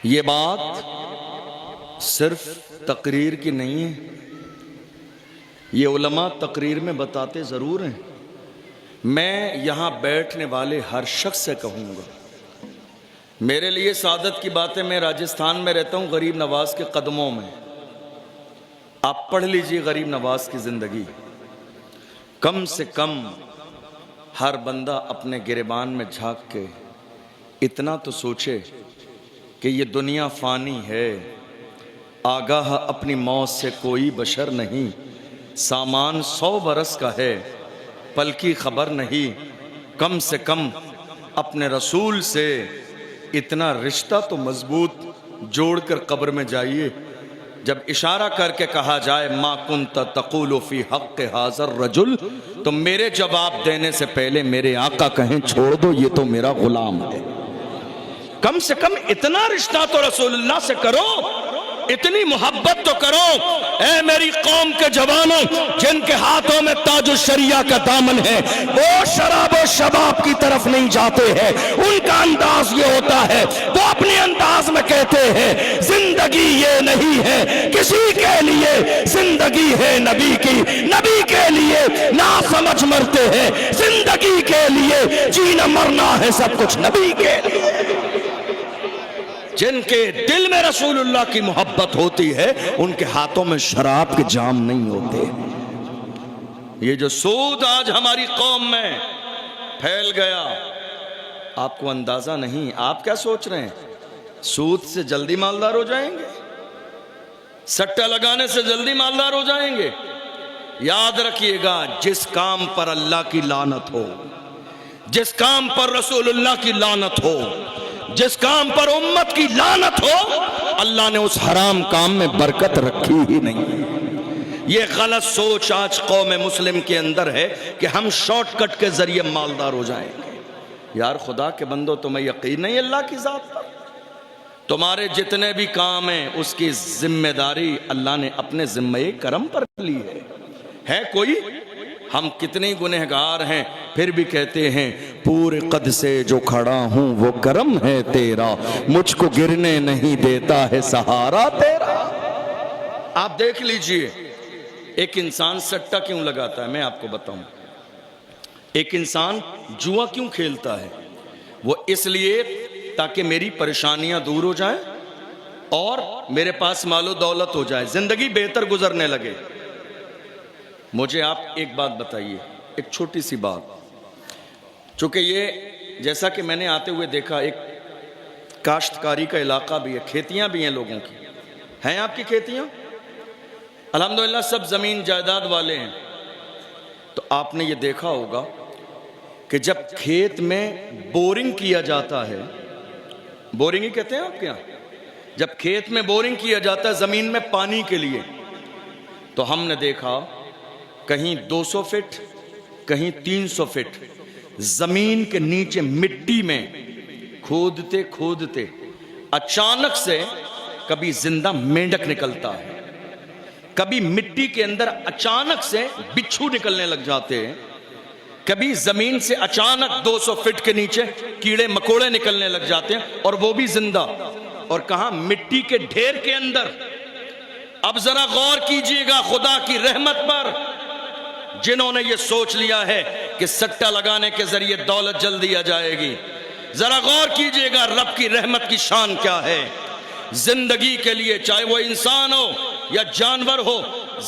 یہ بات صرف تقریر کی نہیں ہے، یہ علماء تقریر میں بتاتے ضرور ہیں، میں یہاں بیٹھنے والے ہر شخص سے کہوں گا۔ میرے لیے سعادت کی بات ہے، میں راجستھان میں رہتا ہوں، غریب نواز کے قدموں میں۔ آپ پڑھ لیجئے غریب نواز کی زندگی، کم سے کم ہر بندہ اپنے گریبان میں جھانک کے اتنا تو سوچے کہ یہ دنیا فانی ہے، آگاہ اپنی موت سے کوئی بشر نہیں، سامان 100 برس کا ہے، پل کی خبر نہیں، کم سے کم اپنے رسول سے اتنا رشتہ تو مضبوط جوڑ کر قبر میں جائیے۔ جب اشارہ کر کے کہا جائے ما کنت تقول فی حق ھذا الرجل، تو میرے جواب دینے سے پہلے میرے آقا کہیں چھوڑ دو یہ تو میرا غلام ہے۔ کم سے کم اتنا رشتہ تو رسول اللہ سے کرو، اتنی محبت تو کرو۔ اے میری قوم کے جوانوں جن کے ہاتھوں میں تاج الشریعہ کا دامن ہے، وہ شراب و شباب کی طرف نہیں جاتے ہیں، ان کا انداز یہ ہوتا ہے، وہ اپنے انداز میں کہتے ہیں زندگی یہ نہیں ہے کسی کے لیے، زندگی ہے نبی کی، نبی کے لیے نا سمجھ مرتے ہیں، زندگی کے لیے جینا مرنا ہے سب کچھ نبی کے لیے۔ جن کے دل میں رسول اللہ کی محبت ہوتی ہے ان کے ہاتھوں میں شراب کے جام نہیں ہوتے۔ یہ جو سود آج ہماری قوم میں پھیل گیا، آپ کو اندازہ نہیں، آپ کیا سوچ رہے ہیں سود سے جلدی مالدار ہو جائیں گے، سٹہ لگانے سے جلدی مالدار ہو جائیں گے؟ یاد رکھیے گا، جس کام پر اللہ کی لعنت ہو، جس کام پر رسول اللہ کی لعنت ہو، جس کام پر امت کی لعنت ہو، اللہ نے اس حرام کام میں برکت رکھی ہی نہیں۔ یہ غلط سوچ آج قوم مسلم کے اندر ہے کہ ہم شارٹ کٹ کے ذریعے مالدار ہو جائیں گے۔ یار خدا کے بندو، تمہیں یقین نہیں اللہ کی ذات پر؟ تمہارے جتنے بھی کام ہیں اس کی ذمہ داری اللہ نے اپنے ذمہ کرم پر لی ہے کوئی؟ ہم کتنے گنہگار ہیں پھر بھی کہتے ہیں پورے قد سے جو کھڑا ہوں وہ کرم ہے تیرا، مجھ کو گرنے نہیں دیتا ہے سہارا تیرا۔ آپ دیکھ لیجئے، ایک انسان سٹہ کیوں لگاتا ہے؟ میں آپ کو بتاؤں، ایک انسان جوا کیوں کھیلتا ہے؟ وہ اس لیے تاکہ میری پریشانیاں دور ہو جائیں اور میرے پاس مال و دولت ہو جائے، زندگی بہتر گزرنے لگے۔ مجھے آپ ایک بات بتائیے، ایک چھوٹی سی بات، چونکہ یہ جیسا کہ میں نے آتے ہوئے دیکھا ایک کاشتکاری کا علاقہ بھی ہے، کھیتیاں بھی ہیں لوگوں کی، ہیں آپ کی کھیتیاں؟ الحمدللہ سب زمین جائیداد والے ہیں۔ تو آپ نے یہ دیکھا ہوگا کہ جب کھیت میں بورنگ کیا جاتا ہے، بورنگ ہی کہتے ہیں آپ کے یہاں، جب کھیت میں بورنگ کیا جاتا ہے زمین میں پانی کے لیے، تو ہم نے دیکھا کہیں 200 فٹ کہیں 300 فٹ زمین کے نیچے مٹی میں کھودتے کھودتے اچانک سے کبھی زندہ مینڈک نکلتا ہے، کبھی مٹی کے اندر اچانک سے بچھو نکلنے لگ جاتے ہیں، کبھی زمین سے اچانک 200 فٹ کے نیچے کیڑے مکوڑے نکلنے لگ جاتے ہیں اور وہ بھی زندہ، اور کہاں مٹی کے ڈھیر کے اندر۔ اب ذرا غور کیجئے گا خدا کی رحمت پر، جنہوں نے یہ سوچ لیا ہے کہ سٹہ لگانے کے ذریعے دولت جلدی آ جائے گی، ذرا غور کیجئے گا رب کی رحمت کی شان کیا ہے۔ زندگی کے لیے چاہے وہ انسان ہو یا جانور ہو،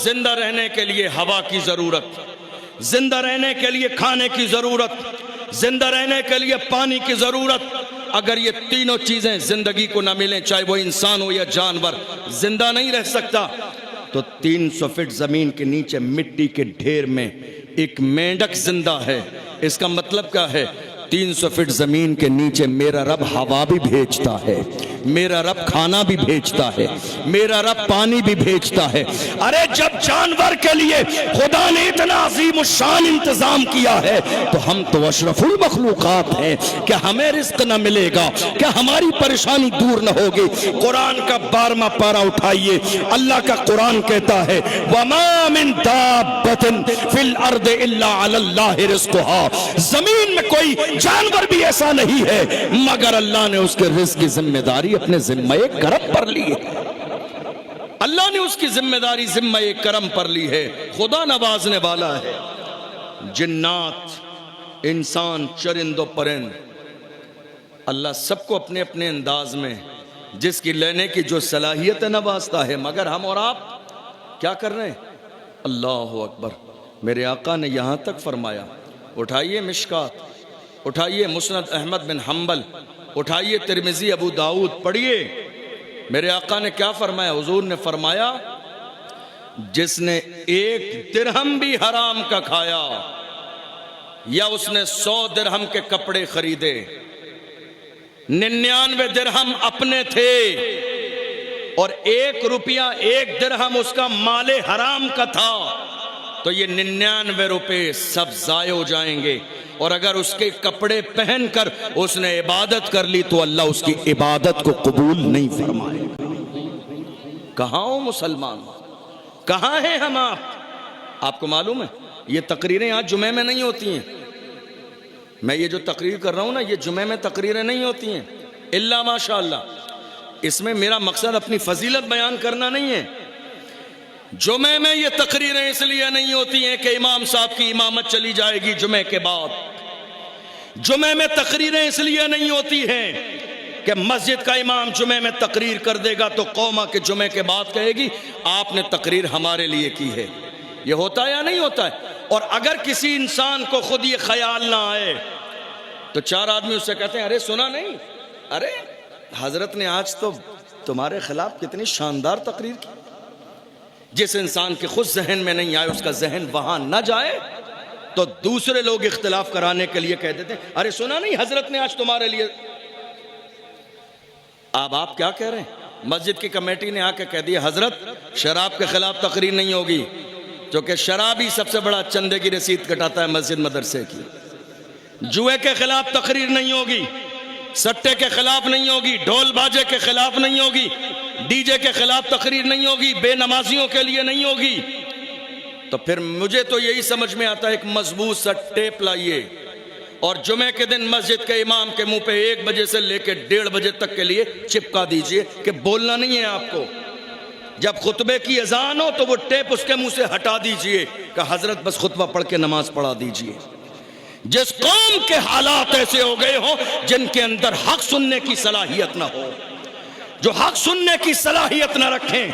زندہ رہنے کے لیے ہوا کی ضرورت، زندہ رہنے کے لیے کھانے کی ضرورت، زندہ رہنے کے لیے پانی کی ضرورت۔ اگر یہ تینوں چیزیں زندگی کو نہ ملیں، چاہے وہ انسان ہو یا جانور، زندہ نہیں رہ سکتا۔ تو 300 فٹ زمین کے نیچے مٹی کے ڈھیر میں ایک مینڈک زندہ ہے، اس کا مطلب کیا ہے؟ 300 فٹ زمین کے نیچے میرا رب ہوا بھی بھیجتا ہے، میرا رب کھانا بھی بھیجتا ہے، میرا رب پانی بھی بھیجتا ہے۔ ارے جب جانور کے لیے خدا نے اتنا عظیم الشان انتظام کیا ہے تو ہم تو اشرف المخلوقات ہیں، کیا ہمیں رزق نہ ملے گا؟ کیا ہماری پریشانی دور نہ ہوگی؟ قرآن کا 12واں پارہ اٹھائیے، اللہ کا قرآن کہتا ہے وَمَا مِن دَابَّةٍ فِي الْأَرْضِ إِلَّا عَلَى اللَّهِ رِزْقُهَا، زمین میں کوئی جانور بھی ایسا نہیں ہے مگر اللہ نے اس کے رزق کی ذمہ داری اپنے ذمہ کرم پر لی ہے، اللہ نے اس کی ذمہ داری ذمہ کرم پر لی ہے۔ خدا نوازنے والا ہے، جنات، انسان، چرند و پرند، اللہ سب کو اپنے اپنے انداز میں جس کی لینے کی جو صلاحیت نوازتا ہے، مگر ہم اور آپ کیا کر رہے ہیں؟ اللہ اکبر۔ میرے آقا نے یہاں تک فرمایا، اٹھائیے مشکات، اٹھائیے مسند احمد بن حنبل، اٹھائیے ترمذی ابو داؤد، پڑھیے میرے آقا نے کیا فرمایا۔ حضور نے فرمایا جس نے 1 درہم بھی حرام کا کھایا یا اس نے 100 درہم کے کپڑے خریدے، 99 درہم اپنے تھے اور 1 روپیہ 1 درہم اس کا مال حرام کا تھا، تو یہ 99 روپے سب ضائع ہو جائیں گے، اور اگر اس کے کپڑے پہن کر اس نے عبادت کر لی تو اللہ اس کی عبادت کو قبول نہیں فرمائے گا۔ کہاں ہو مسلمان، کہاں ہیں ہم آپ کو معلوم ہے یہ تقریریں آج جمعے میں نہیں ہوتی ہیں، میں یہ جو تقریر کر رہا ہوں نا، یہ جمعے میں تقریریں نہیں ہوتی ہیں الا ماشاءاللہ۔ اس میں میرا مقصد اپنی فضیلت بیان کرنا نہیں ہے، جمعے میں یہ تقریریں اس لیے نہیں ہوتی ہیں کہ امام صاحب کی امامت چلی جائے گی جمعے کے بعد، جمعے میں تقریریں اس لیے نہیں ہوتی ہیں کہ مسجد کا امام جمعے میں تقریر کر دے گا تو قوم کے جمعے کے بعد کہے گی آپ نے تقریر ہمارے لیے کی ہے، یہ ہوتا ہے یا نہیں ہوتا ہے؟ اور اگر کسی انسان کو خود یہ خیال نہ آئے تو 4 آدمی اس سے کہتے ہیں ارے سنا نہیں، ارے حضرت نے آج تو تمہارے خلاف کتنی شاندار تقریر کی۔ جس انسان کے خود ذہن میں نہیں آئے، اس کا ذہن وہاں نہ جائے تو دوسرے لوگ اختلاف کرانے کے لیے کہہ دیتے ہیں ارے سنا نہیں حضرت نے آج تمہارے لیے۔ اب آپ کیا کہہ رہے ہیں؟ مسجد کی کمیٹی نے آ کے کہہ دیا حضرت شراب کے خلاف تقریر نہیں ہوگی، کیونکہ شراب ہی سب سے بڑا چندے کی رسید کٹاتا ہے مسجد مدرسے کی۔ جوئے کے خلاف تقریر نہیں ہوگی، سٹے کے خلاف نہیں ہوگی، ڈھول باجے کے خلاف نہیں ہوگی، ڈی جے کے خلاف تقریر نہیں ہوگی، بے نمازیوں کے لیے نہیں ہوگی۔ تو پھر مجھے تو یہی سمجھ میں آتا ہے ایک مضبوط سا ٹیپ لائیے اور جمعے کے دن مسجد کے امام کے منہ پہ 1 بجے سے لے کے 1:30 بجے تک کے لیے چپکا دیجئے کہ بولنا نہیں ہے آپ کو۔ جب خطبے کی اذان ہو تو وہ ٹیپ اس کے منہ سے ہٹا دیجئے کہ حضرت بس خطبہ پڑھ کے نماز پڑھا دیجئے۔ جس قوم کے حالات ایسے ہو گئے ہوں جن کے اندر حق سننے کی صلاحیت نہ ہو، جو حق سننے کی صلاحیت نہ رکھیں،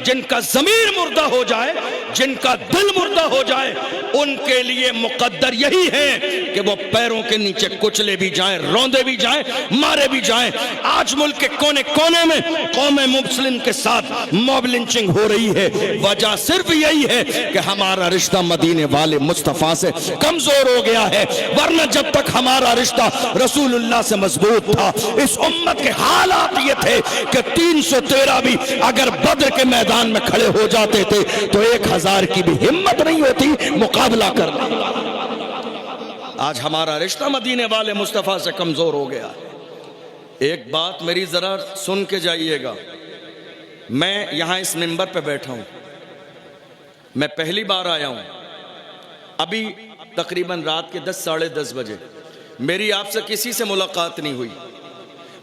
جن کا ضمیر مردہ ہو جائے، جن کا دل مردہ ہو جائے، ان کے لیے مقدر یہی ہے کہ وہ پیروں کے نیچے کچلے بھی جائیں، روندے بھی جائیں، مارے بھی جائیں۔ آج ملک کے کونے کونے میں قوم مسلم کے ساتھ موب لنچنگ ہو رہی ہے، وجہ صرف یہی ہے کہ ہمارا رشتہ مدینے والے مصطفیٰ سے کمزور ہو گیا ہے، ورنہ جب تک ہمارا رشتہ رسول اللہ سے مضبوط تھا، اس امت کے حالات یہ تھے کہ 313 بھی اگر بدر کے میدان میں کھڑے ہو جاتے تھے تو 1000 کی بھی ہمت نہیں ہوتی مقابلہ کرنا۔ آج ہمارا رشتہ مدینے والے مصطفیٰ سے کمزور ہو گیا۔ ایک بات میری ذرا سن کے جائیے گا، میں یہاں اس منبر پہ بیٹھا ہوں، میں پہلی بار آیا ہوں، ابھی تقریباً رات کے 10 ساڑھے 10 بجے میری آپ سے کسی سے ملاقات نہیں ہوئی،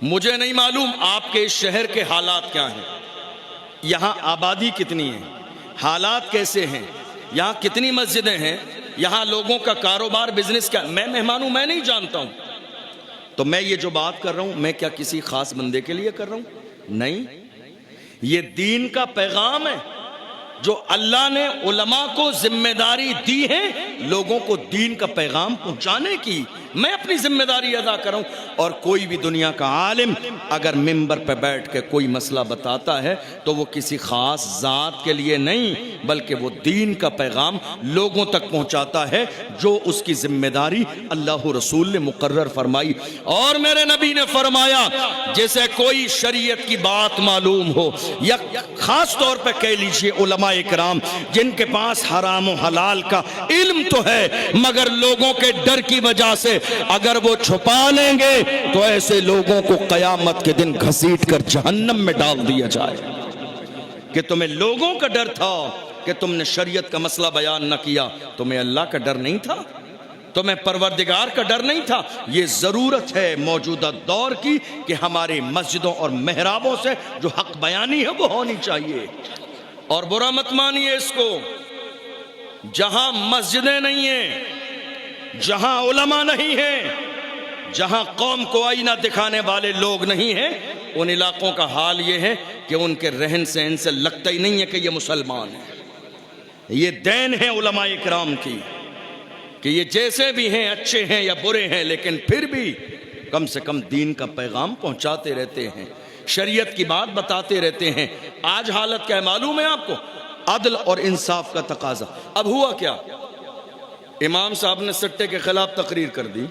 مجھے نہیں معلوم آپ کے اس شہر کے حالات کیا ہیں، یہاں آبادی کتنی ہے، حالات کیسے ہیں، یہاں کتنی مسجدیں ہیں، یہاں لوگوں کا کاروبار بزنس کیا، میں مہمان ہوں، میں نہیں جانتا ہوں۔ تو میں یہ جو بات کر رہا ہوں میں کیا کسی خاص بندے کے لیے کر رہا ہوں؟ نہیں، یہ دین کا پیغام ہے جو اللہ نے علماء کو ذمہ داری دی ہے لوگوں کو دین کا پیغام پہنچانے کی۔ میں اپنی ذمہ داری ادا کروں، اور کوئی بھی دنیا کا عالم اگر منبر پہ بیٹھ کے کوئی مسئلہ بتاتا ہے تو وہ کسی خاص ذات کے لیے نہیں بلکہ وہ دین کا پیغام لوگوں تک پہنچاتا ہے جو اس کی ذمہ داری اللہ رسول نے مقرر فرمائی۔ اور میرے نبی نے فرمایا جیسے کوئی شریعت کی بات معلوم ہو، یا خاص طور پہ کہہ لیجئے علماء اکرام جن کے پاس حرام و حلال کا علم تو ہے مگر لوگوں کے ڈر کی وجہ سے اگر وہ چھپا لیں گے تو ایسے لوگوں کو قیامت کے دن گھسیٹ کر جہنم میں ڈال دیا جائے۔ کہ تمہیں لوگوں کا ڈر تھا کہ تم نے شریعت کا مسئلہ بیان نہ کیا، تمہیں اللہ کا ڈر نہیں تھا؟ تمہیں پروردگار کا ڈر نہیں تھا؟ یہ ضرورت ہے موجودہ دور کی کہ ہماری مسجدوں اور محرابوں سے جو حق بیانی ہے وہ ہونی چاہیے. اور برا مت مانیے اس کو، جہاں مسجدیں نہیں ہیں، جہاں علماء نہیں ہیں، جہاں قوم کو آئینہ دکھانے والے لوگ نہیں ہیں، ان علاقوں کا حال یہ ہے کہ ان کے رہن سہن سے لگتا ہی نہیں ہے کہ یہ مسلمان ہیں. یہ دین ہے علماء اکرام کی کہ یہ جیسے بھی ہیں، اچھے ہیں یا برے ہیں، لیکن پھر بھی کم سے کم دین کا پیغام پہنچاتے رہتے ہیں، شریعت کی بات بتاتے رہتے ہیں. آج حالت کیا ہے معلوم ہے آپ کو؟ عدل اور انصاف کا تقاضا. اب ہوا کیا؟ امام صاحب نے سٹے کے خلاف تقریر کر دی.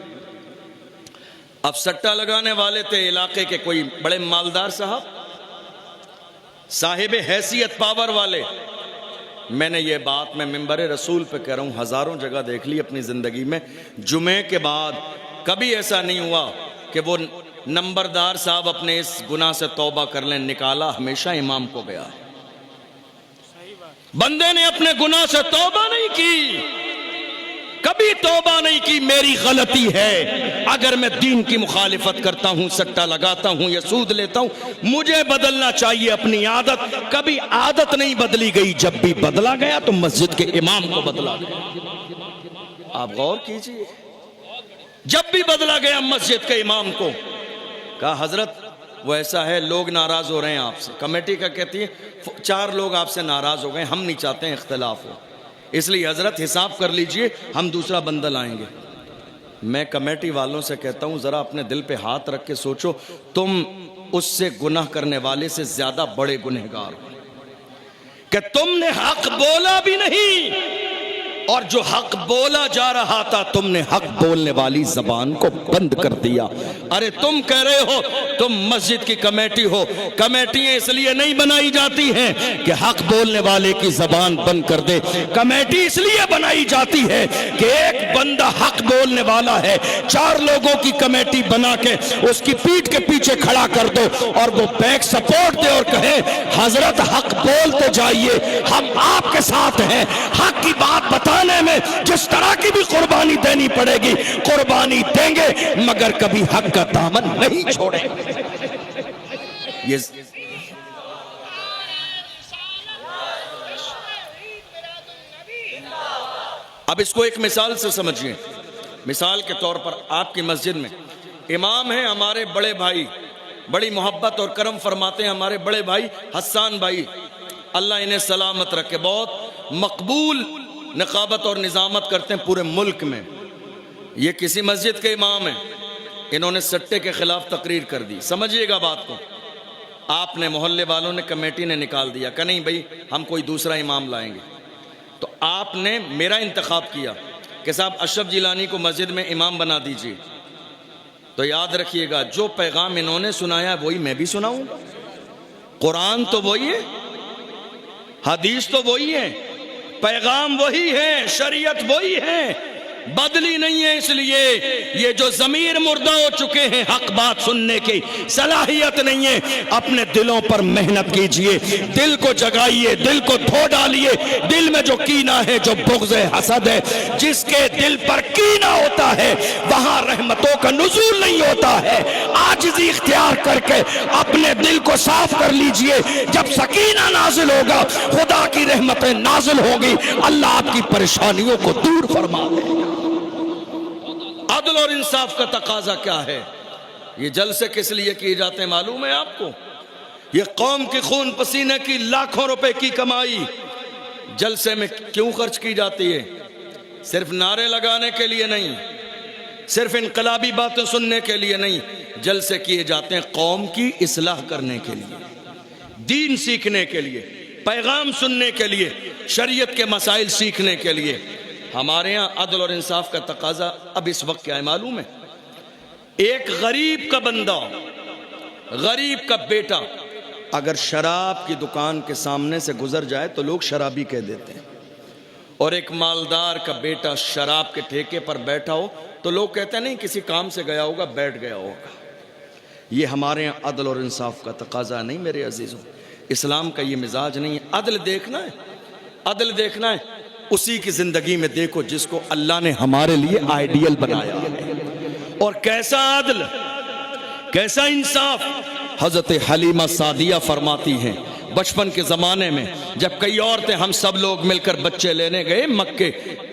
اب سٹا لگانے والے تھے علاقے کے کوئی بڑے مالدار صاحب، صاحب حیثیت، پاور والے. میں نے یہ بات میں منبر رسول پہ کہہ رہا ہوں، ہزاروں جگہ دیکھ لی اپنی زندگی میں. جمعے کے بعد کبھی ایسا نہیں ہوا کہ وہ نمبردار صاحب اپنے اس گناہ سے توبہ کر لیں. نکالا ہمیشہ امام کو گیا. بندے نے اپنے گناہ سے توبہ نہیں کی، کبھی توبہ نہیں کی. میری غلطی ہے اگر میں دین کی مخالفت کرتا ہوں، سٹا لگاتا ہوں یا سود لیتا ہوں. مجھے بدلنا چاہیے اپنی عادت. کبھی عادت نہیں بدلی گئی، جب بھی بدلا گیا تو مسجد کے امام کو بدلا گیا. آپ غور کیجئے، جب بھی بدلا گیا مسجد کے امام کو. کہا حضرت وہ ایسا ہے، لوگ ناراض ہو رہے ہیں آپ سے. کمیٹی کا کہتی ہے 4 لوگ آپ سے ناراض ہو گئے، ہم نہیں چاہتے ہیں اختلاف ہو، اس لیے حضرت حساب کر لیجئے، ہم دوسرا بندہ لائیں گے. میں کمیٹی والوں سے کہتا ہوں ذرا اپنے دل پہ ہاتھ رکھ کے سوچو، تم اس سے گناہ کرنے والے سے زیادہ بڑے گنہگار ہو کہ تم نے حق بولا بھی نہیں، اور جو حق بولا جا رہا تھا تم نے حق بولنے والی زبان کو بند کر دیا. ارے تم کہہ رہے ہو تم مسجد کی کمیٹی ہو. کمیٹیاں اس لیے نہیں بنائی جاتی ہیں کہ حق بولنے والے کی زبان بند کر دے. کمیٹی اس لیے بنائی جاتی ہے کہ ایک بندہ حق بولنے والا ہے، 4 لوگوں کی کمیٹی بنا کے اس کی پیٹھ کے پیچھے کھڑا کر دو اور وہ بیک سپورٹ دے اور کہے حضرت حق بولتے جائیے، ہم آپ کے ساتھ ہیں. حق کی بات بتانے میں جس طرح کی بھی قربانی دینی پڑے گی قربانی دیں گے، مگر کبھی حق کا دامن نہیں چھوڑیں. اب اس کو ایک مثال سے سمجھیے. مثال کے طور پر آپ کی مسجد میں امام ہیں ہمارے بڑے بھائی، بڑی محبت اور کرم فرماتے ہیں ہمارے بڑے بھائی حسان بھائی، اللہ انہیں سلامت رکھے. بہت مقبول نقابت اور نظامت کرتے ہیں پورے ملک میں. یہ کسی مسجد کے امام ہیں، انہوں نے سٹے کے خلاف تقریر کر دی. سمجھیے گا بات کو. آپ نے محلے والوں نے، کمیٹی نے نکال دیا کہ نہیں بھائی ہم کوئی دوسرا امام لائیں گے. تو آپ نے میرا انتخاب کیا کہ صاحب اشرف جیلانی کو مسجد میں امام بنا دیجیے. تو یاد رکھیے گا جو پیغام انہوں نے سنایا وہی میں بھی سناؤں گا. قرآن تو وہی ہے، حدیث تو وہی ہے، پیغام وہی ہے، شریعت وہی ہے، بدلی نہیں ہے. اس لیے یہ جو ضمیر مردہ ہو چکے ہیں حق بات سننے کی صلاحیت نہیں ہے. اپنے دلوں پر محنت کیجئے، دل کو جگائیے، دل کو دھو ڈالیے. دل میں جو کینہ ہے، جو بغض ہے، حسد ہے، جس کے دل پر کینہ ہوتا ہے وہاں رحمتوں کا نزول نہیں ہوتا ہے. عاجزی اختیار کر کے اپنے دل کو صاف کر لیجئے. جب سکینہ نازل ہوگا خدا کی رحمتیں نازل ہوگی، اللہ آپ کی پریشانیوں کو دور فرما دے. عدل اور انصاف کا تقاضا کیا ہے؟ یہ جلسے کس لیے کیے جاتے ہیں معلوم ہے آپ کو؟ یہ قوم کی خون پسینے کی لاکھوں روپے کی کمائی جلسے میں کیوں خرچ کی جاتی ہے؟ صرف نعرے لگانے کے لیے نہیں، صرف انقلابی باتیں سننے کے لیے نہیں. جلسے کیے جاتے ہیں قوم کی اصلاح کرنے کے لیے، دین سیکھنے کے لیے، پیغام سننے کے لیے، شریعت کے مسائل سیکھنے کے لیے. ہمارے ہاں عدل اور انصاف کا تقاضا اب اس وقت کیا ہے معلوم ہے؟ ایک غریب کا بندہ، غریب کا بیٹا اگر شراب کی دکان کے سامنے سے گزر جائے تو لوگ شرابی کہہ دیتے ہیں، اور ایک مالدار کا بیٹا شراب کے ٹھیکے پر بیٹھا ہو تو لوگ کہتے ہیں نہیں کسی کام سے گیا ہوگا، بیٹھ گیا ہوگا. یہ ہمارے ہاں عدل اور انصاف کا تقاضا نہیں میرے عزیزوں. اسلام کا یہ مزاج نہیں ہے. عدل دیکھنا ہے، عدل دیکھنا ہے. اسی کی زندگی میں دیکھو جس کو اللہ نے ہمارے لیے آئیڈیل بنایا ہے. اور کیسا عدل، کیسا انصاف. حضرت حلیمہ سعدیہ فرماتی ہیں بچپن کے زمانے میں جب کئی عورتیں ہم سب لوگ مل کر بچے لینے گئے مکے،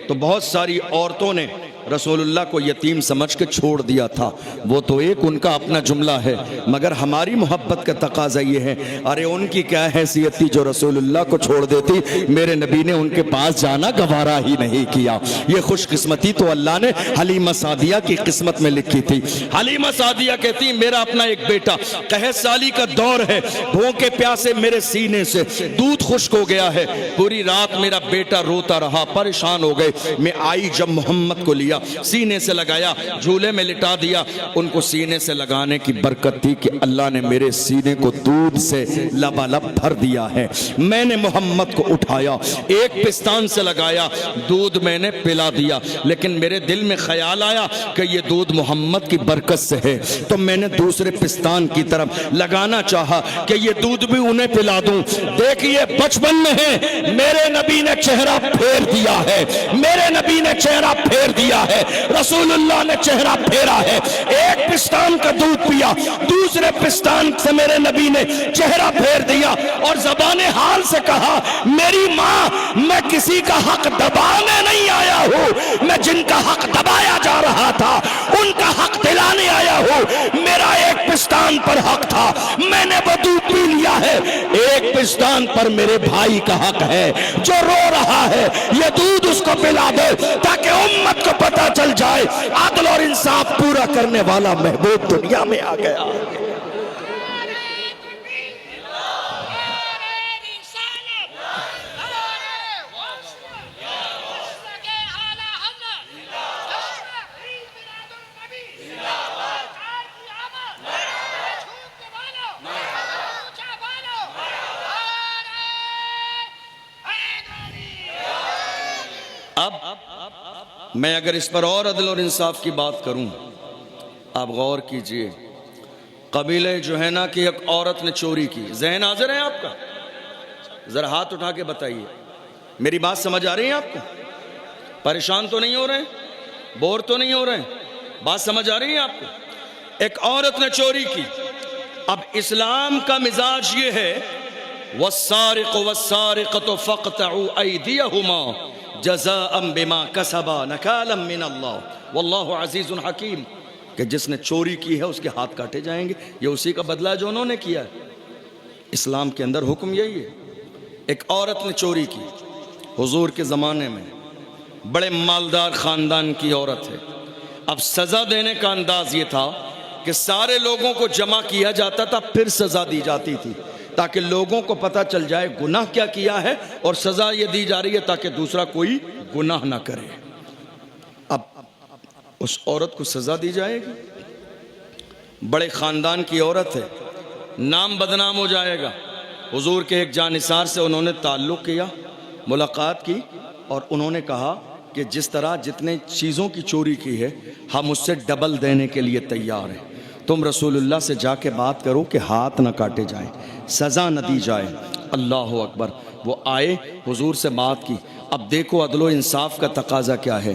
تو بہت ساری عورتوں نے رسول اللہ کو یتیم سمجھ کے چھوڑ دیا تھا. وہ تو ایک ان کا اپنا جملہ ہے، مگر ہماری محبت کا تقاضا یہ ہے، ارے ان کی کیا حیثیت تھی جو رسول اللہ کو چھوڑ دیتی. میرے نبی نے ان کے پاس جانا گوارا ہی نہیں کیا. یہ خوش قسمتی تو اللہ نے حلیمہ سعدیہ کی قسمت میں لکھی تھی. حلیمہ سعدیہ کہتی میرا اپنا ایک بیٹا قحط سالی کا دور ہے، بھوکے پیاسے میرے سینے سے دودھ خشک ہو گیا ہے. پوری رات میرا بیٹا روتا رہا، پریشان ہو گئے. میں آئی جب محمد کو لیا، سینے سے لگایا، جھولے میں لٹا دیا. ان کو سینے سے لگانے کی برکت تھی کہ اللہ نے میرے سینے کو دودھ سے لبالب بھر دیا ہے. میں نے محمد کو اٹھایا، ایک پستان سے لگایا، دودھ میں نے پلا دیا. لیکن میرے دل میں خیال آیا کہ یہ دودھ محمد کی برکت سے ہے، تو میں نے دوسرے پستان کی طرف لگانا چاہا کہ یہ دودھ بھی انہیں پلا دوں. دیکھیے بچپن میں ہے، میرے نبی نے چہرہ پھیر دیا ہے، میرے نبی نے چہرہ پھیر دیا ہے، رسول اللہ نے چہرہ پھیرا ہے. ایک پستان کا دودھ پیا، دوسرے پستان سے میرے نبی نے چہرہ پھیر دیا اور زبان حال سے کہا میری ماں، میں کسی کا حق دبانے نہیں آیا ہوں، میں جن کا حق دبایا جا رہا تھا ان کا حق دلانے آیا ہوں. میرا ایک پستان پر حق تھا، میں نے وہ دودھ پی لیا ہے. ایک پستان پر میرے بھائی کا حق ہے جو رو رہا ہے، یہ دودھ اس کو پلا دے تاکہ امت کو پتہ چل جائے عدل اور انصاف پورا کرنے والا محبوب دنیا میں آ گیا. اب میں اگر اس پر اور عدل اور انصاف کی بات کروں، آپ غور کیجئے. قبیلہ جوہینہ کی ایک عورت نے چوری کی. ذہن حاضر ہے آپ کا؟ ذرا ہاتھ اٹھا کے بتائیے. میری بات سمجھ آ رہی ہے آپ کو؟ پریشان تو نہیں ہو رہے ہیں؟ بور تو نہیں ہو رہے ہیں؟ بات سمجھ آ رہی ہے آپ کو؟ ایک عورت نے چوری کی. اب اسلام کا مزاج یہ ہے وَالسَّارِقُ وَالسَّارِقَةُ فَاقْطَعُوا أَيْدِيَهُمَا جزاء بما کسبا نکالا من اللہ واللہ عزیز حکیم، کہ جس نے چوری کی ہے اس کے ہاتھ کاٹے جائیں گے. یہ اسی کا بدلہ جو انہوں نے کیا ہے. اسلام کے اندر حکم یہی ہے. ایک عورت نے چوری کی حضور کے زمانے میں، بڑے مالدار خاندان کی عورت ہے. اب سزا دینے کا انداز یہ تھا کہ سارے لوگوں کو جمع کیا جاتا تھا، پھر سزا دی جاتی تھی تاکہ لوگوں کو پتہ چل جائے گناہ کیا کیا ہے، اور سزا یہ دی جا رہی ہے تاکہ دوسرا کوئی گناہ نہ کرے. اب اس عورت کو سزا دی جائے گی، بڑے خاندان کی عورت ہے، نام بدنام ہو جائے گا. حضور کے ایک جانثار سے انہوں نے تعلق کیا، ملاقات کی، اور انہوں نے کہا کہ جس طرح جتنے چیزوں کی چوری کی ہے ہم اس سے ڈبل دینے کے لیے تیار ہیں. تم رسول اللہ سے جا کے بات کرو کہ ہاتھ نہ کاٹے جائیں، سزا نہ دی جائے. اللہ اکبر. وہ آئے، حضور سے بات کی. اب دیکھو عدل و انصاف کا تقاضا کیا ہے.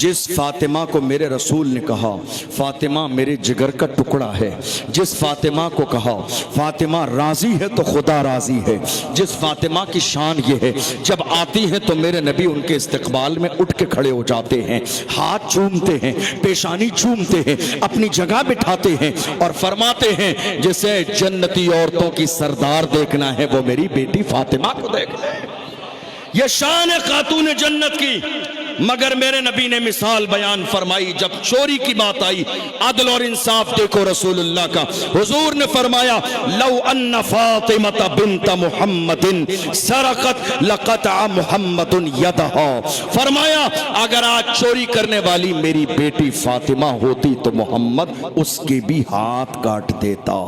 جس فاطمہ کو میرے رسول نے کہا فاطمہ میرے جگر کا ٹکڑا ہے، جس فاطمہ کو کہا فاطمہ راضی ہے تو خدا راضی ہے، جس فاطمہ کی شان یہ ہے جب آتی ہیں تو میرے نبی ان کے استقبال میں اٹھ کے کھڑے ہو جاتے ہیں، ہاتھ چومتے ہیں، پیشانی چومتے ہیں، اپنی جگہ بٹھاتے ہیں اور فرماتے ہیں جسے جنتی عورتوں کی سردار دیکھنا ہے وہ میری بیٹی فاطمہ کو دیکھ لے. یہ شان خاتون جنت کی. مگر میرے نبی نے مثال بیان فرمائی. جب چوری کی بات آئی، عدل اور انصاف دیکھو رسول اللہ کا. حضور نے فرمایا لو ان فاطمہ بنت محمد سرقت لقطع محمد یدها. فرمایا اگر آج چوری کرنے والی میری بیٹی فاطمہ ہوتی تو محمد اس کے بھی ہاتھ کاٹ دیتا.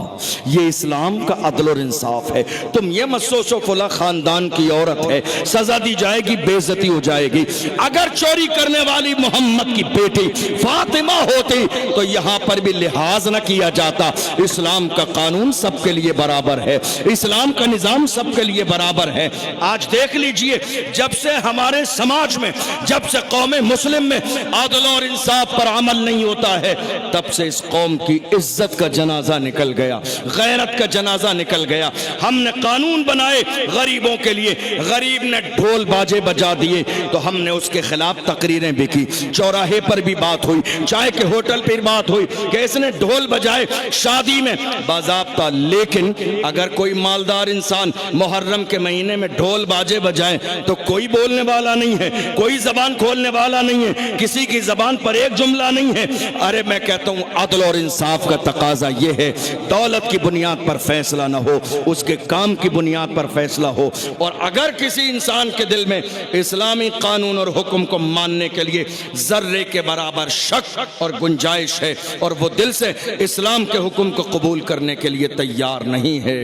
یہ اسلام کا عدل اور انصاف ہے. تم یہ مت سوچو فلاں خاندان کی عورت ہے سزا دی جائے گی، بے عزتی ہو جائے گی. اگر چوری کرنے والی محمد کی بیٹی فاطمہ ہوتی تو یہاں پر بھی لحاظ نہ کیا جاتا۔ اسلام کا قانون سب کے لیے برابر ہے، اسلام کا نظام سب کے لیے برابر ہے۔ آج دیکھ لیجئے، جب سے ہمارے سماج میں، جب سے قوم مسلم میں عدل اور انصاف پر عمل نہیں ہوتا ہے، تب سے اس قوم کی عزت کا جنازہ نکل گیا، غیرت کا جنازہ نکل گیا۔ ہم نے قانون بنائے غریبوں کے لیے، غریب نے ڈھول باجے بجا دیے تو ہم نے اس کے خلاف تقریریں بھی کی، چوراہے پر بھی بات ہوئی، چائے کے ہوٹل پر بات ہوئی کہ اس نے ڈھول بجائے شادی میں باضابطہ۔ لیکن اگر کوئی مالدار انسان محرم کے مہینے میں ڈھول باجے بجائے تو کوئی بولنے والا نہیں ہے، کوئی زبان کھولنے والا نہیں ہے، کسی کی زبان پر ایک جملہ نہیں ہے۔ ارے میں کہتا ہوں عدل اور انصاف کا تقاضا یہ ہے، دولت کی بنیاد پر فیصلہ نہ ہو، اس کے کام کی بنیاد پر فیصلہ ہو۔ اور اگر کسی انسان کے دل میں اسلامی قانون اور حکم کو ماننے کے لیے ذرے کے برابر شک اور گنجائش ہے اور وہ دل سے اسلام کے حکم کو قبول کرنے کے لیے تیار نہیں ہے،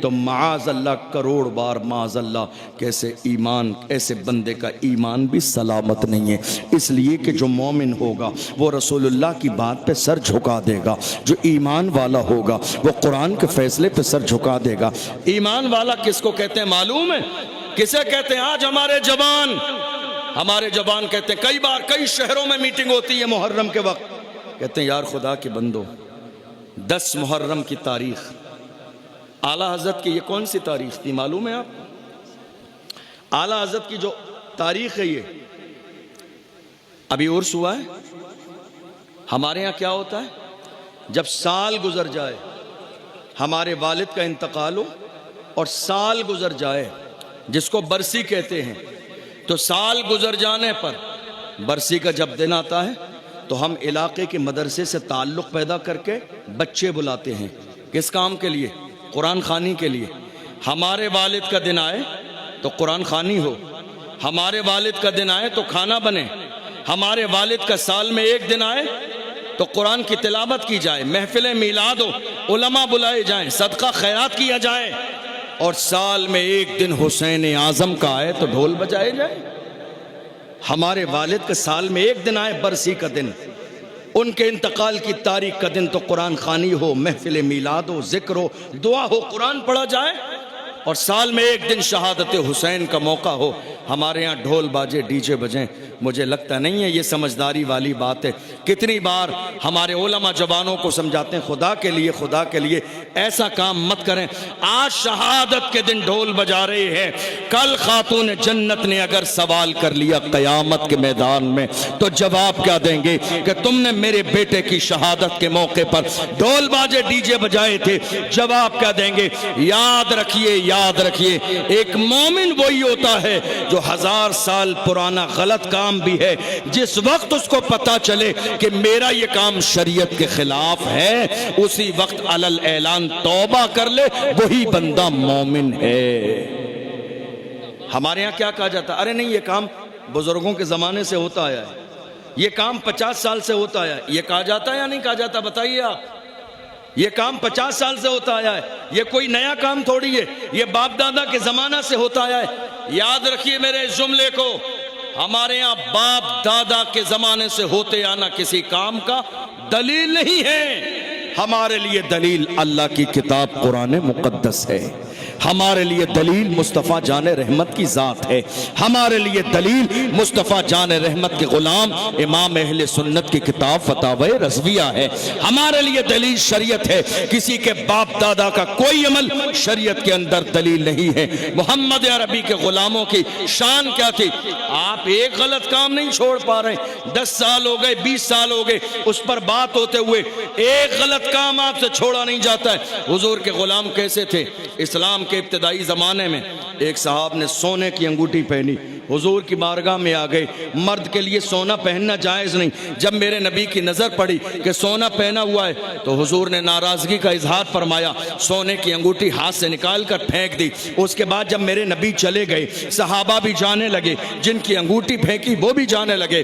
تو معاذ اللہ، کروڑ بار معاذ اللہ، کیسے ایمان، ایسے بندے کا ایمان بھی سلامت نہیں ہے۔ اس لیے کہ جو مومن ہوگا وہ رسول اللہ کی بات پہ سر جھکا دے گا، جو ایمان والا ہوگا وہ قرآن کے فیصلے پہ سر جھکا دے گا۔ ایمان والا کس کو کہتے ہیں معلوم ہے؟ کسے کہتے ہیں؟ آج ہمارے جوان کہتے ہیں، کئی بار کئی شہروں میں میٹنگ ہوتی ہے محرم کے وقت، کہتے ہیں یار خدا کے بندو، 10 محرم کی تاریخ، اعلیٰ حضرت کی یہ کون سی تاریخ تھی معلوم ہے آپ؟ اعلیٰ حضرت کی جو تاریخ ہے یہ ابھی عرس ہوا ہے۔ ہمارے ہاں کیا ہوتا ہے؟ جب سال گزر جائے، ہمارے والد کا انتقال ہو اور سال گزر جائے، جس کو برسی کہتے ہیں، تو سال گزر جانے پر برسی کا جب دن آتا ہے تو ہم علاقے کے مدرسے سے تعلق پیدا کر کے بچے بلاتے ہیں۔ کس کام کے لیے؟ قرآن خوانی کے لیے۔ ہمارے والد کا دن آئے تو قرآن خوانی ہو، ہمارے والد کا دن آئے تو کھانا بنے، ہمارے والد کا سال میں ایک دن آئے تو قرآن کی تلاوت کی جائے، محفل میلاد ہو، علماء بلائے جائیں، صدقہ خیرات کیا جائے، اور سال میں ایک دن حسین اعظم کا آئے تو ڈھول بجائے جائے۔ ہمارے والد کا سال میں ایک دن آئے برسی کا دن، ان کے انتقال کی تاریخ کا دن تو قرآن خوانی ہو، محفل میلاد ہو، ذکر ہو، دعا ہو، قرآن پڑھا جائے، اور سال میں ایک دن شہادت حسین کا موقع ہو، ہمارے ہاں ڈھول باجے ڈی جے بجیں۔ مجھے لگتا نہیں ہے یہ سمجھداری والی بات ہے۔ کتنی بار ہمارے علماء جوانوں کو سمجھاتے ہیں خدا کے لیے ایسا کام مت کریں۔ آج شہادت کے دن ڈھول بجا رہے ہیں، کل خاتون جنت نے اگر سوال کر لیا قیامت کے میدان میں تو جواب کیا دیں گے کہ تم نے میرے بیٹے کی شہادت کے موقع پر ڈھول باجے ڈی جے بجائے تھے؟ جواب کیا دیں گے؟ یاد رکھیے ایک مومن وہی ہوتا ہے جو 1000 سال پرانا غلط کام بھی ہے، جس وقت اس کو پتا چلے کہ میرا یہ کام شریعت کے خلاف ہے، اسی وقت علل اعلان توبہ کر لے، وہی بندہ مومن ہے۔ ہمارے ہاں کیا کہا جاتا ہے؟ ارے نہیں، یہ کام بزرگوں کے زمانے سے ہوتا آیا ہے، یہ کام 50 سال سے ہوتا آیا ہے۔ یہ کہا جاتا ہے یا نہیں کہا جاتا؟ بتائیے آپ۔ یہ کام 50 سال سے ہوتا آیا ہے، یہ کوئی نیا کام تھوڑی ہے، یہ باپ دادا کے زمانہ سے ہوتا آیا ہے۔ یاد رکھیے میرے اس جملے کو، ہمارے ہاں باپ دادا کے زمانے سے ہوتے آنا کسی کام کا دلیل نہیں ہے۔ ہمارے لیے دلیل اللہ کی کتاب قرآن مقدس ہے، ہمارے لیے دلیل مصطفیٰ جان رحمت کی ذات ہے، ہمارے لیے دلیل مصطفیٰ جان رحمت کے غلام امام اہل سنت کی کتاب فتاوی رضویہ ہے، ہمارے لیے دلیل شریعت ہے۔ کسی کے باپ دادا کا کوئی عمل شریعت کے اندر دلیل نہیں ہے۔ محمد عربی کے غلاموں کی شان کیا تھی؟ آپ ایک غلط کام نہیں چھوڑ پا رہے، 10 سال ہو گئے، 20 سال ہو گئے، اس پر بات ہوتے ہوئے ایک غلط کام آپ سے چھوڑا نہیں جاتا ہے۔ حضور کے غلام کیسے تھے؟ اسلام کے ابتدائی زمانے میں ایک صاحب نے سونے کی انگوٹھی پہنی، حضور کی بارگاہ میں آ گئے۔ مرد کے لیے سونا پہننا جائز نہیں، جب میرے نبی کی نظر پڑی کہ سونا پہنا ہوا ہے تو حضور نے ناراضگی کا اظہار فرمایا، سونے کی انگوٹھی ہاتھ سے نکال کر پھینک دی۔ اس کے بعد جب میرے نبی چلے گئے، صحابہ بھی جانے لگے، جن کی انگوٹھی پھینکی وہ بھی جانے لگے۔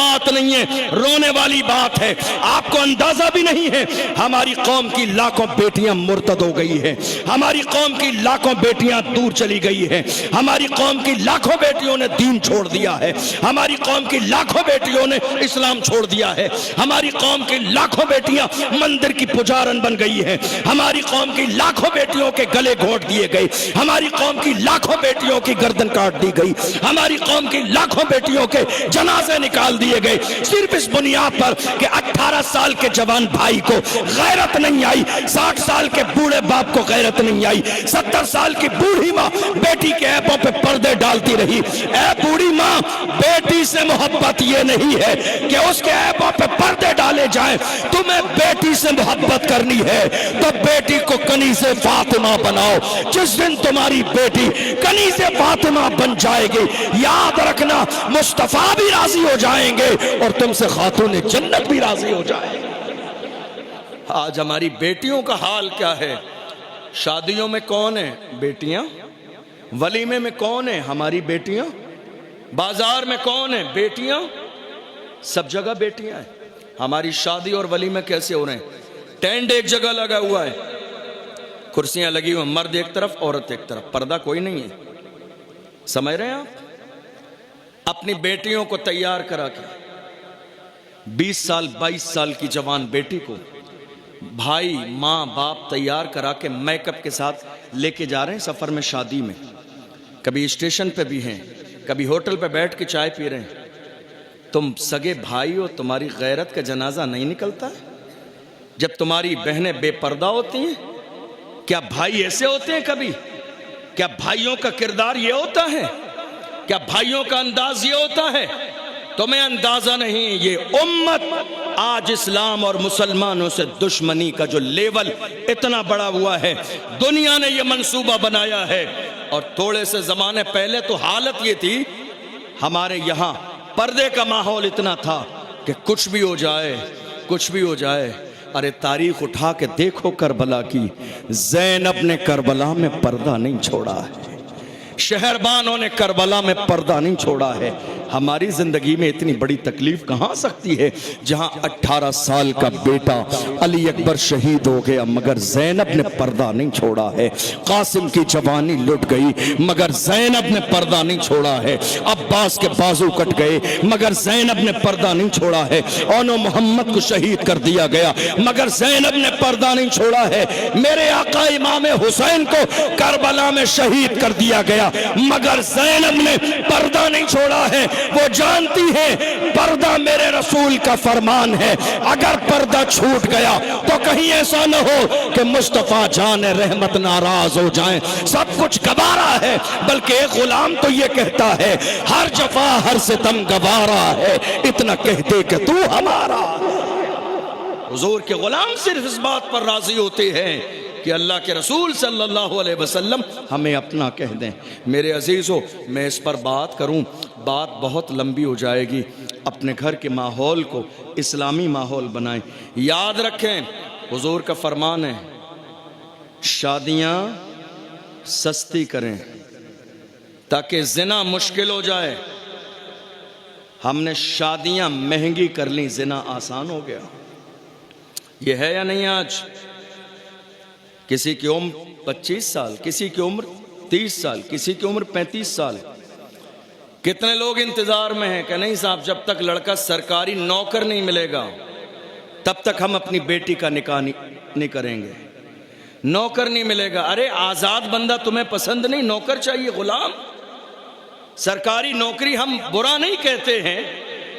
بات نہیں ہے، رونے والی بات ہے۔ آپ کو اندازہ بھی نہیں ہے ہماری قوم کی لاکھوں بیٹیاں مرتد ہو گئی ہیں، ہماری قوم کی لاکھوں بیٹیاں دور چلی گئی ہیں، ہماری قوم کی لاکھوں بیٹیوں نے دین چھوڑ دیا ہے، ہماری قوم کی لاکھوں بیٹیوں نے اسلام چھوڑ دیا ہے، ہماری قوم کی لاکھوں بیٹیاں مندر کی پجارن بن گئی ہیں، ہماری قوم کی لاکھوں بیٹیوں کے گلے گھونٹ دیے گئے، ہماری قوم کی لاکھوں بیٹیوں کی گردن کاٹ دی گئی، ہماری قوم کی لاکھوں بیٹیوں کے جنازے نکال دیے گئے، صرف اس بنیاد پر کہ 18 سال کے جوان بھائی کو غیرت نہیں آئی، 60 سال کے بوڑھے باپ کو غیرت نہیں آئی، 70 سال کی بوڑھی ماں بیٹی کے عیبوں پہ پردے ڈالتی رہی۔ اے بوڑھی ماں، بیٹی سے محبت یہ نہیں ہے کہ اس کے عیبوں پہ پردے ڈالے جائیں، تمہیں بیٹی سے محبت کرنی ہے تو بیٹی کو کنیز فاطمہ بناؤ۔ جس دن تمہاری بیٹی کنیز فاطمہ بن جائے گی، یاد رکھنا مصطفیٰ بھی راضی ہو جائیں گے اور تم سے خاتون جنت بھی راضی ہو جائے گی۔ آج ہماری بیٹیوں کا حال کیا ہے؟ شادیوں میں کون ہے؟ بیٹیاں۔ ولیمے میں کون ہے؟ ہماری بیٹیاں۔ بازار میں کون ہے؟ بیٹیاں۔ سب جگہ بیٹیاں ہیں۔ ہماری شادی اور ولیمے کیسے ہو رہے ہیں؟ ٹینٹ ایک جگہ لگا ہوا ہے، کرسیاں لگی ہوئی، مرد ایک طرف عورت ایک طرف، پردہ کوئی نہیں ہے۔ سمجھ رہے ہیں آپ؟ اپنی بیٹیوں کو تیار کرا کے 20 سال 22 سال کی جوان بیٹی کو بھائی ماں باپ تیار کرا کے میک اپ کے ساتھ لے کے جا رہے ہیں سفر میں، شادی میں، کبھی اسٹیشن پہ بھی ہیں، کبھی ہوٹل پہ بیٹھ کے چائے پی رہے ہیں۔ تم سگے بھائی ہو، تمہاری غیرت کا جنازہ نہیں نکلتا ہے؟ جب تمہاری بہنیں بے پردہ ہوتی ہیں، کیا بھائی ایسے ہوتے ہیں کبھی؟ کیا بھائیوں کا کردار یہ ہوتا ہے؟ کیا بھائیوں کا انداز یہ ہوتا ہے؟ تمہیں اندازہ نہیں، یہ امت آج اسلام اور مسلمانوں سے دشمنی کا جو لیول اتنا بڑا ہوا ہے، دنیا نے یہ منصوبہ بنایا ہے۔ اور تھوڑے سے زمانے پہلے تو حالت یہ تھی، ہمارے یہاں پردے کا ماحول اتنا تھا کہ کچھ بھی ہو جائے، کچھ بھی ہو جائے۔ ارے تاریخ اٹھا کے دیکھو کربلا کی، زینب نے کربلا میں پردہ نہیں چھوڑا ہے، شہربانوں نے کربلا میں پردہ نہیں چھوڑا ہے۔ ہماری زندگی میں اتنی بڑی تکلیف کہاں آ سکتی ہے جہاں 18 سال کا بیٹا علی اکبر شہید ہو گیا مگر زینب نے پردہ نہیں چھوڑا ہے۔ قاسم کی جوانی لٹ گئی مگر زینب نے پردہ نہیں چھوڑا ہے۔ عباس کے بازو کٹ گئے مگر زینب نے پردہ نہیں چھوڑا ہے۔ اونو محمد کو شہید کر دیا گیا مگر زینب نے پردہ نہیں چھوڑا ہے۔ میرے آقا امام حسین کو کربلا میں شہید کر دیا گیا مگر زینب نے پردہ نہیں چھوڑا ہے۔ وہ جانتی ہے پردہ میرے رسول کا فرمان ہے، اگر پردہ چھوٹ گیا تو کہیں ایسا نہ ہو کہ مصطفیٰ جان رحمت ناراض ہو جائیں۔ سب کچھ گوارا ہے، بلکہ ایک غلام تو یہ کہتا ہے ہر جفا ہر ستم گوارا ہے، اتنا کہہ دے کہ تو ہمارا۔ حضور کے غلام صرف اس بات پر راضی ہوتے ہیں کہ اللہ کے رسول صلی اللہ علیہ وسلم ہمیں اپنا کہہ دیں۔ میرے عزیزو، میں اس پر بات کروں، بات بہت لمبی ہو جائے گی۔ اپنے گھر کے ماحول کو اسلامی ماحول بنائیں۔ یاد رکھیں حضور کا فرمان ہے، شادیاں سستی کریں تاکہ زنا مشکل ہو جائے۔ ہم نے شادیاں مہنگی کر لیں، زنا آسان ہو گیا۔ یہ ہے یا نہیں؟ آج کسی کی عمر 25 سال، کسی کی عمر 30 سال، کسی کی عمر 35 سال۔ کتنے لوگ انتظار میں ہیں کہ نہیں صاحب جب تک لڑکا سرکاری نوکر نہیں ملے گا تب تک ہم اپنی بیٹی کا نکاح نہیں کریں گے۔ نوکر نہیں ملے گا، ارے آزاد بندہ تمہیں پسند نہیں، نوکر چاہیے، غلام۔ سرکاری نوکری ہم برا نہیں کہتے ہیں،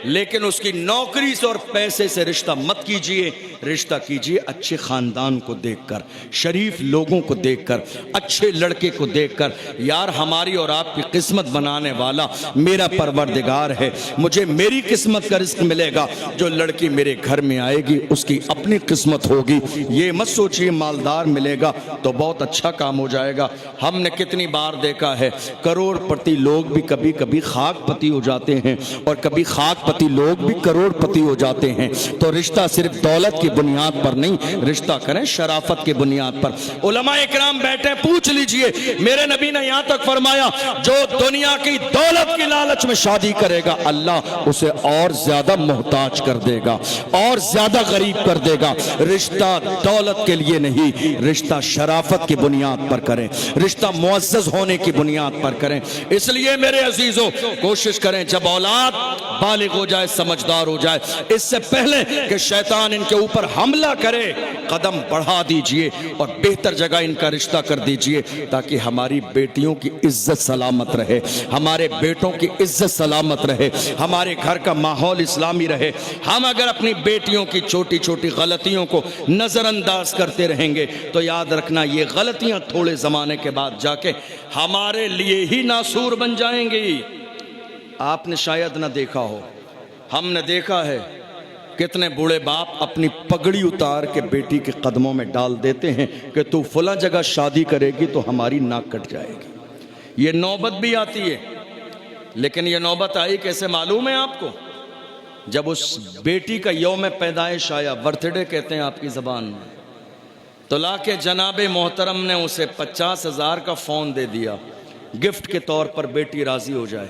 لیکن اس کی نوکری سے اور پیسے سے رشتہ مت کیجئے، رشتہ کیجئے اچھے خاندان کو دیکھ کر، شریف لوگوں کو دیکھ کر، اچھے لڑکے کو دیکھ کر۔ یار ہماری اور آپ کی قسمت بنانے والا میرا پروردگار ہے، مجھے میری قسمت کا رزق ملے گا، جو لڑکی میرے گھر میں آئے گی اس کی اپنی قسمت ہوگی۔ یہ مت سوچئے مالدار ملے گا تو بہت اچھا کام ہو جائے گا۔ ہم نے کتنی بار دیکھا ہے کروڑ پتی لوگ بھی کبھی کبھی خاک پتی ہو جاتے ہیں، اور کبھی خاک پتی لوگ بھی کروڑ پتی ہو جاتے ہیں. تو رشتہ صرف دولت کی بنیاد پر نہیں, رشتہ کریں شرافت کی بنیاد پر. علماء اکرام بیٹھے, پوچھ لیجئے, میرے نبی نے یہاں تک فرمایا جو دنیا کی دولت کی لالچ میں شادی کرے گا اللہ اسے اور زیادہ محتاج کر دے گا, اور زیادہ غریب کر دے گا. رشتہ دولت کے لیے نہیں, رشتہ شرافت کی بنیاد پر کریں, رشتہ معزز ہونے کی بنیاد پر کریں. اس لیے میرے عزیزوں کوشش کریں جب اولاد بالغ ہو جائے, سمجھدار ہو جائے, اس سے پہلے کہ شیطان ان کے اوپر حملہ کرے قدم بڑھا دیجئے اور بہتر جگہ ان کا رشتہ کر دیجئے, تاکہ ہماری بیٹیوں کی عزت سلامت رہے, ہمارے بیٹوں کی عزت سلامت رہے, ہمارے گھر کا ماحول اسلامی رہے. ہم اگر اپنی بیٹیوں کی چھوٹی چھوٹی غلطیوں کو نظر انداز کرتے رہیں گے تو یاد رکھنا یہ غلطیاں تھوڑے زمانے کے بعد جا کے ہمارے لیے ہی ناسور بن جائیں گی. آپ نے شاید نہ دیکھا ہو, ہم نے دیکھا ہے کتنے بوڑھے باپ اپنی پگڑی اتار کے بیٹی کے قدموں میں ڈال دیتے ہیں کہ تو فلاں جگہ شادی کرے گی تو ہماری ناک کٹ جائے گی. یہ نوبت بھی آتی ہے, لیکن یہ نوبت آئی کیسے معلوم ہے آپ کو؟ جب اس بیٹی کا یوم پیدائش آیا, برتھ ڈے کہتے ہیں آپ کی زبان میں, تو لا کے جناب محترم نے اسے 50,000 کا فون دے دیا گفٹ کے طور پر, بیٹی راضی ہو جائے.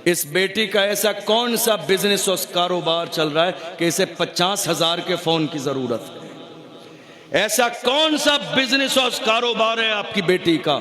اس بیٹی کا ایسا کون سا بزنس اور کاروبار چل رہا ہے کہ اسے 50,000 کے فون کی ضرورت ہے؟ ایسا کون سا بزنس اور کاروبار ہے آپ کی بیٹی کا؟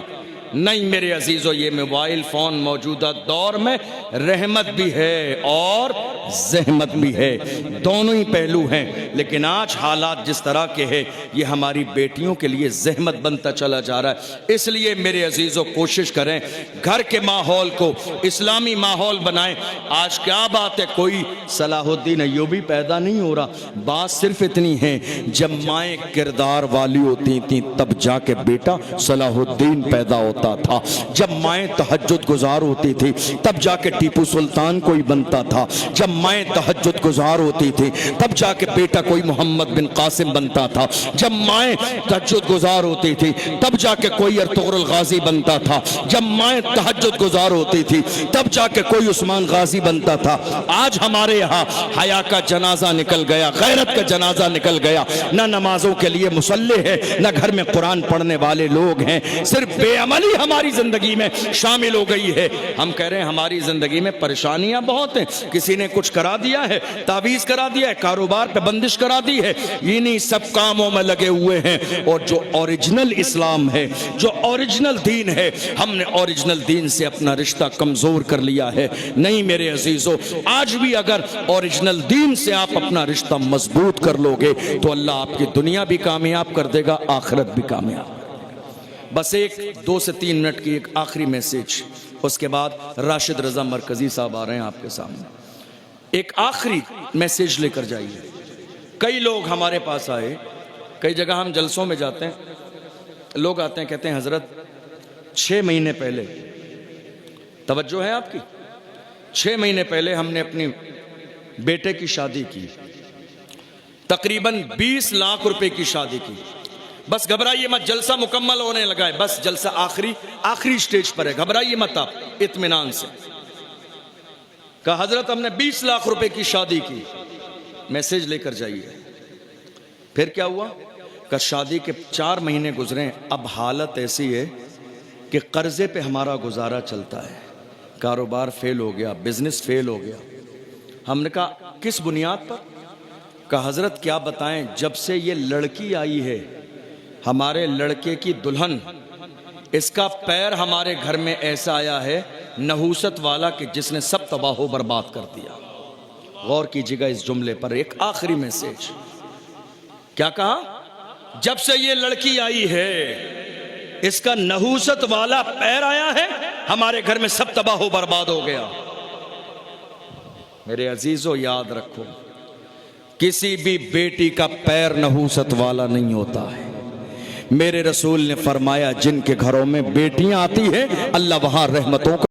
نہیں میرے عزیزو, یہ موبائل فون موجودہ دور میں رحمت بھی ہے اور زحمت بھی ہے, دونوں ہی پہلو ہیں. لیکن آج حالات جس طرح کے ہیں یہ ہماری بیٹیوں کے لیے زحمت بنتا چلا جا رہا ہے. اس لیے میرے عزیزو کوشش کریں گھر کے ماحول کو اسلامی ماحول بنائیں. آج کیا بات ہے, کوئی صلاح الدین ایوبی پیدا نہیں ہو رہا, بات صرف اتنی ہے جب مائیں کردار والی ہوتی تھیں تب جا کے بیٹا صلاح الدین پیدا ہوتا تھا. جب مائیں تہجد گزار ہوتی تھی تب جا کے ٹیپو سلطان کوئی بنتا تھا. جب مائیں تہجد گزار ہوتی تھی تب جا کے بیٹا کوئی محمد بن قاسم بنتا تھا. جب مائیں تہجد گزار ہوتی تھی تب جا کے کوئی ارطغرل غازی بنتا تھا. جب مائیں تہجد گزار ہوتی تھی تب جا کے کوئی عثمان غازی بنتا تھا. آج ہمارے یہاں حیا کا جنازہ نکل گیا, غیرت کا جنازہ نکل گیا, نہ نمازوں کے لیے مصلی ہے, نہ گھر میں قرآن پڑھنے والے لوگ ہیں, صرف بے عملی ہماری زندگی میں شامل ہو گئی ہے. ہم کہہ رہے ہیں ہماری زندگی میں پریشانیاں بہت ہیں, کسی نے کچھ کرا دیا ہے, تعویذ کرا دیا ہے, کاروبار پہ بندش کرا دی ہے, انہی سب کاموں میں لگے ہوئے ہیں. اور جو اوریجنل اسلام ہے, جو اوریجنل دین ہے, ہم نے اوریجنل دین سے اپنا رشتہ کمزور کر لیا ہے. نہیں میرے عزیزو, آج بھی اگر اوریجنل دین سے آپ اپنا رشتہ مضبوط کر لو گے تو اللہ آپ کی دنیا بھی کامیاب کر دے گا, آخرت بھی کامیاب. بس 2 سے 3 منٹ کی ایک آخری میسیج, اس کے بعد راشد رضا مرکزی صاحب آ رہے ہیں آپ کے سامنے. ایک آخری میسیج لے کر جائیے. کئی لوگ ہمارے پاس آئے, کئی جگہ ہم جلسوں میں جاتے ہیں, لوگ آتے ہیں کہتے ہیں حضرت 6 مہینے پہلے, توجہ ہے آپ کی, 6 مہینے پہلے ہم نے اپنی بیٹے کی شادی کی, تقریباً 20 لاکھ روپے کی شادی کی. بس گھبرائیے مت, جلسہ مکمل ہونے لگا ہے, بس جلسہ آخری سٹیج پر ہے, گھبرائیے مت آپ, اطمینان سے. کہا حضرت ہم نے 20 لاکھ روپے کی شادی کی, میسیج لے کر جائیے. پھر کیا ہوا؟ کہ شادی کے 4 مہینے گزرے, اب حالت ایسی ہے کہ قرضے پہ ہمارا گزارا چلتا ہے, کاروبار فیل ہو گیا, بزنس فیل ہو گیا. ہم نے کہا کس بنیاد پر؟ کہا حضرت کیا بتائیں, جب سے یہ لڑکی آئی ہے ہمارے لڑکے کی دلہن, اس کا پیر ہمارے گھر میں ایسا آیا ہے نحوست والا کہ جس نے سب تباہ و برباد کر دیا. غور کیجیے گا اس جملے پر. ایک آخری میسیج, کیا کہا؟ جب سے یہ لڑکی آئی ہے اس کا نحوست والا پیر آیا ہے, ہمارے گھر میں سب تباہ و برباد ہو گیا. میرے عزیزو یاد رکھو, کسی بھی بیٹی کا پیر نحوست والا نہیں ہوتا ہے. میرے رسول نے فرمایا جن کے گھروں میں بیٹیاں آتی ہیں اللہ وہاں رحمتوں کا